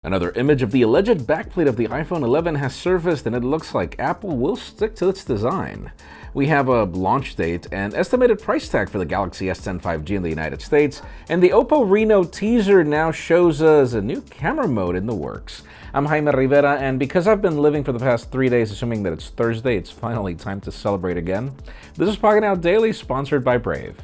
Another image of the alleged backplate of the iPhone 11 has surfaced, and it looks like Apple will stick to its design. We have a launch date and estimated price tag for the Galaxy S10 5G in the United States, and the OPPO Reno teaser now shows us a new camera mode in the works. I'm Jaime Rivera, and because I've been living for the past 3 days assuming that it's Thursday, it's finally time to celebrate again. This is Pocketnow Daily, sponsored by Brave.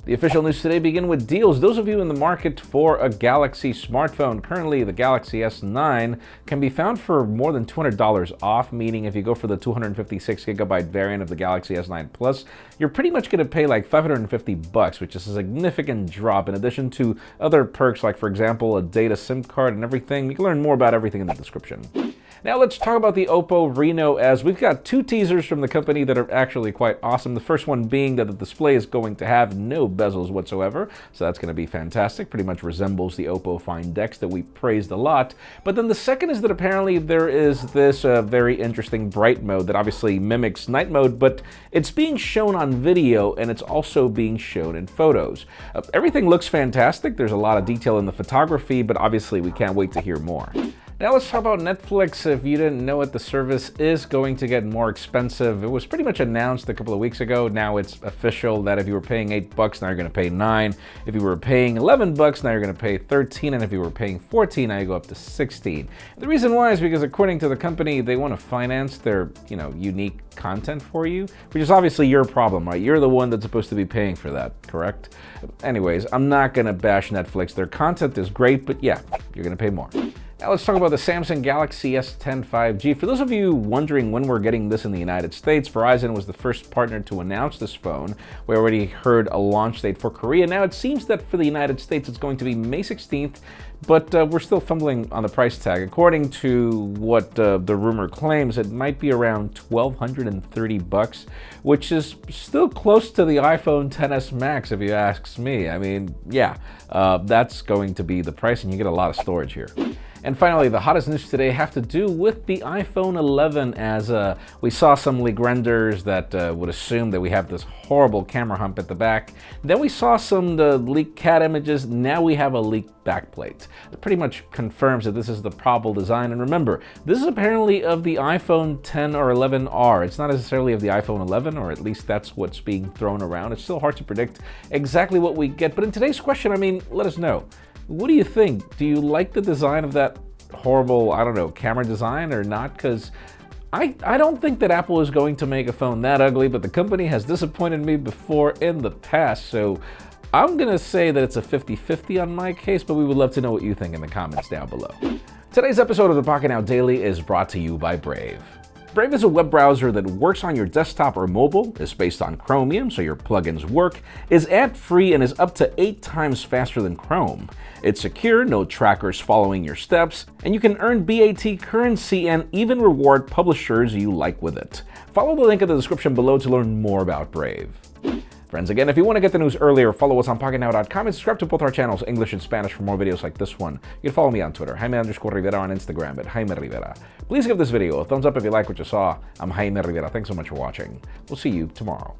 The official news today begin with deals. Those of you in the market for a Galaxy smartphone, currently the Galaxy S9 can be found for more than $200 off, meaning if you go for the 256GB variant of the Galaxy S9 Plus, you're pretty much going to pay like $550, which is a significant drop in addition to other perks like, for example, a data SIM card and everything. You can learn more about everything in the description. Now let's talk about the OPPO Reno, as we've got two teasers from the company that are actually quite awesome. The first one being that the display is going to have no bezels whatsoever, so that's going to be fantastic. Pretty much resembles the OPPO Find X that we praised a lot. But then the second is that apparently there is this very interesting bright mode that obviously mimics night mode, but it's being shown on video and it's also being shown in photos. Everything looks fantastic. There's a lot of detail in the photography, but obviously we can't wait to hear more. Now let's talk about Netflix. If you didn't know it, the service is going to get more expensive. It was pretty much announced a couple of weeks ago. Now it's official that if you were paying $8, now you're going to pay $9. If you were paying $11, now you're going to pay $13. And if you were paying $14, now you go up to $16. The reason why is because according to the company, they want to finance their, unique content for you, which is obviously your problem, right? You're the one that's supposed to be paying for that, correct? Anyways, I'm not going to bash Netflix. Their content is great, but yeah, you're going to pay more. Now let's talk about the Samsung Galaxy S10 5G. For those of you wondering when we're getting this in the United States, Verizon was the first partner to announce this phone. We already heard a launch date for Korea. Now it seems that for the United States it's going to be May 16th, but we're still fumbling on the price tag. According to what the rumor claims, it might be around $1,230, which is still close to the iPhone XS Max if you ask me. I mean, yeah, that's going to be the price, and you get a lot of storage here. And finally, the hottest news today have to do with the iPhone 11, as we saw some leak renders that would assume that we have this horrible camera hump at the back. Then we saw some leaked CAD images. Now we have a leaked backplate. It pretty much confirms that this is the probable design. And remember, this is apparently of the iPhone 10 or 11R. It's not necessarily of the iPhone 11, or at least that's what's being thrown around. It's still hard to predict exactly what we get. But in today's question, let us know. What do you think? Do you like the design of that horrible, camera design or not? Because I don't think that Apple is going to make a phone that ugly, but the company has disappointed me before in the past. So I'm going to say that it's a 50-50 on my case, but we would love to know what you think in the comments down below. Today's episode of the Pocketnow Daily is brought to you by Brave. Brave is a web browser that works on your desktop or mobile, is based on Chromium so your plugins work, is ad-free, and is up to 8 times faster than Chrome. It's secure, no trackers following your steps, and you can earn BAT currency and even reward publishers you like with it. Follow the link in the description below to learn more about Brave. Friends, again, if you want to get the news earlier, follow us on Pocketnow.com and subscribe to both our channels, English and Spanish, for more videos like this one. You can follow me on Twitter, Jaime_Rivera, on Instagram at Jaime Rivera. Please give this video a thumbs up if you like what you saw. I'm Jaime Rivera. Thanks so much for watching. We'll see you tomorrow.